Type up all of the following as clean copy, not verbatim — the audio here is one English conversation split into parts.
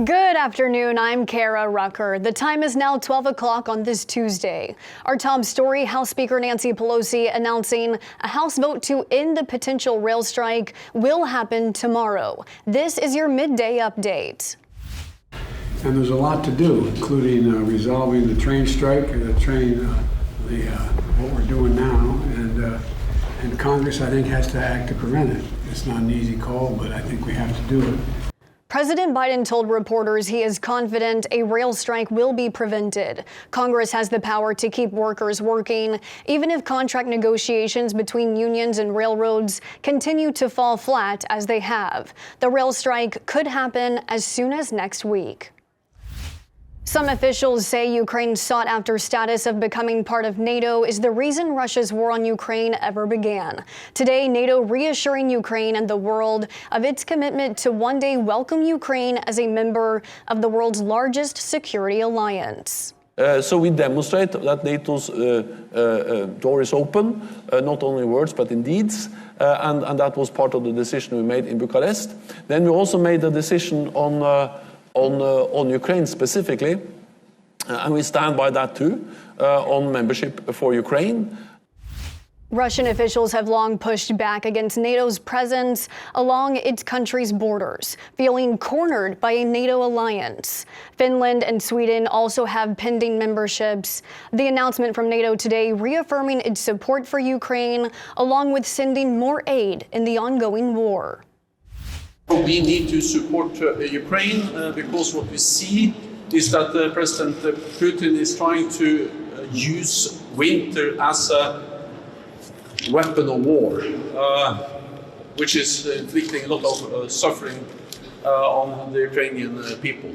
Good afternoon, I'm Kara Rucker. The time is now 12 o'clock on this Tuesday. Our top story, House Speaker Nancy Pelosi announcing a House vote to end the potential rail strike will happen tomorrow. This is your midday update. And there's a lot to do, including resolving the train strike, what we're doing now, and Congress, I think, has to act to prevent it. It's not an easy call, but I think we have to do it. President Biden told reporters he is confident a rail strike will be prevented. Congress has the power to keep workers working, even if contract negotiations between unions and railroads continue to fall flat as they have. The rail strike could happen as soon as next week. Some officials say Ukraine's sought-after status of becoming part of NATO is the reason Russia's war on Ukraine ever began. Today, NATO reassuring Ukraine and the world of its commitment to one day welcome Ukraine as a member of the world's largest security alliance. So we demonstrate that NATO's door is open, not only in words but in deeds, and that was part of the decision we made in Bucharest. Then we also made a decision on Ukraine specifically, and we stand by that too, on membership for Ukraine. Russian officials have long pushed back against NATO's presence along its country's borders, feeling cornered by a NATO alliance. Finland and Sweden also have pending memberships. The announcement from NATO today reaffirming its support for Ukraine, along with sending more aid in the ongoing war. We need to support Ukraine because what we see is that President Putin is trying to use winter as a weapon of war, which is inflicting a lot of suffering on the Ukrainian people.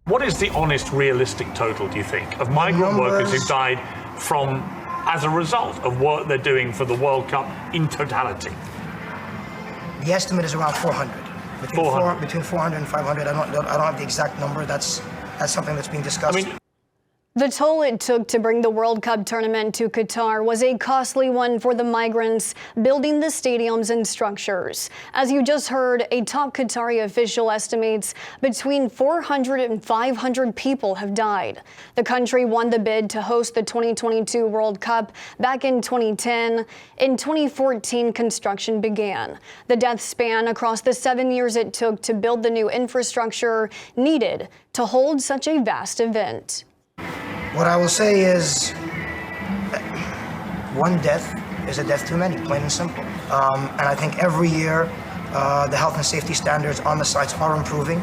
What is the honest, realistic total, do you think, of migrant workers who died as a result of what they're doing for the World Cup in totality? The estimate is around 400. Between 400 and 500. I don't have the exact number. That's something that's being discussed. The toll it took to bring the World Cup tournament to Qatar was a costly one for the migrants building the stadiums and structures. As you just heard, a top Qatari official estimates between 400 and 500 people have died. The country won the bid to host the 2022 World Cup back in 2010. In 2014, construction began. The death span across the 7 years it took to build the new infrastructure needed to hold such a vast event. What I will say is, one death is a death too many, plain and simple. And I think every year, the health and safety standards on the sites are improving.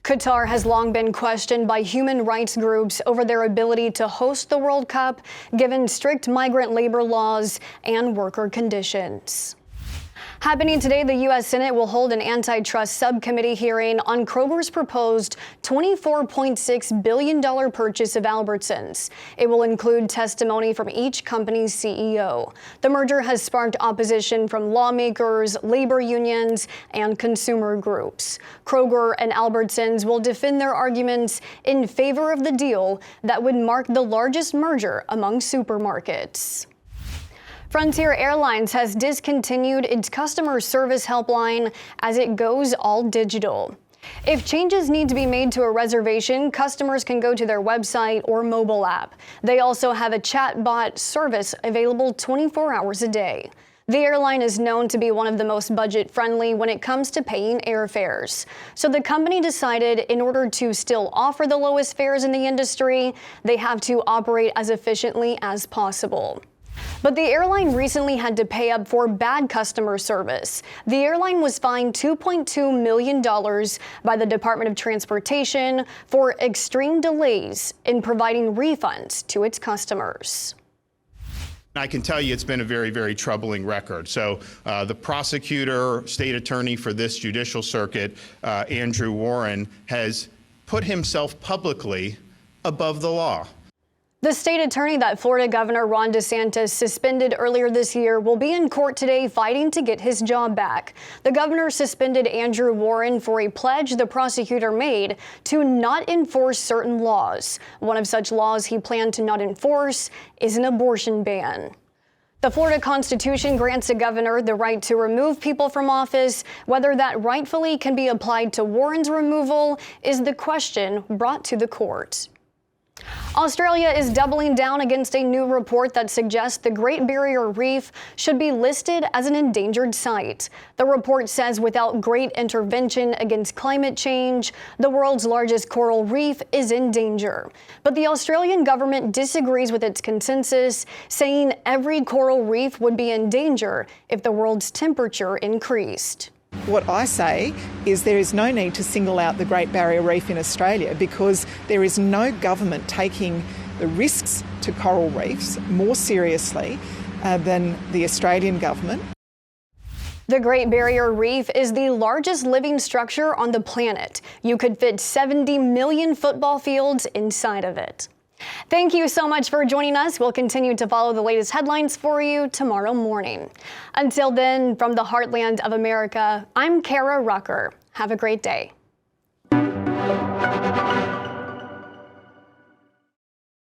Qatar has long been questioned by human rights groups over their ability to host the World Cup, given strict migrant labor laws and worker conditions. Happening today, the U.S. Senate will hold an antitrust subcommittee hearing on Kroger's proposed $24.6 billion purchase of Albertsons. It will include testimony from each company's CEO. The merger has sparked opposition from lawmakers, labor unions, and consumer groups. Kroger and Albertsons will defend their arguments in favor of the deal that would mark the largest merger among supermarkets. Frontier Airlines has discontinued its customer service helpline as it goes all digital. If changes need to be made to a reservation, customers can go to their website or mobile app. They also have a chatbot service available 24 hours a day. The airline is known to be one of the most budget-friendly when it comes to paying airfares. So the company decided in order to still offer the lowest fares in the industry, they have to operate as efficiently as possible. But the airline recently had to pay up for bad customer service. The airline was fined $2.2 million by the Department of Transportation for extreme delays in providing refunds to its customers. I can tell you it's been a very, very troubling record. So the prosecutor, state attorney for this judicial circuit, Andrew Warren, has put himself publicly above the law. The state attorney that Florida Governor Ron DeSantis suspended earlier this year will be in court today fighting to get his job back. The governor suspended Andrew Warren for a pledge the prosecutor made to not enforce certain laws. One of such laws he planned to not enforce is an abortion ban. The Florida Constitution grants a governor the right to remove people from office. Whether that rightfully can be applied to Warren's removal is the question brought to the court. Australia is doubling down against a new report that suggests the Great Barrier Reef should be listed as an endangered site. The report says without great intervention against climate change, the world's largest coral reef is in danger. But the Australian government disagrees with its consensus, saying every coral reef would be in danger if the world's temperature increased. What I say is there is no need to single out the Great Barrier Reef in Australia because there is no government taking the risks to coral reefs more seriously than the Australian government. The Great Barrier Reef is the largest living structure on the planet. You could fit 70 million football fields inside of it. Thank you so much for joining us. We'll continue to follow the latest headlines for you tomorrow morning. Until then, from the heartland of America, I'm Kara Rucker. Have a great day.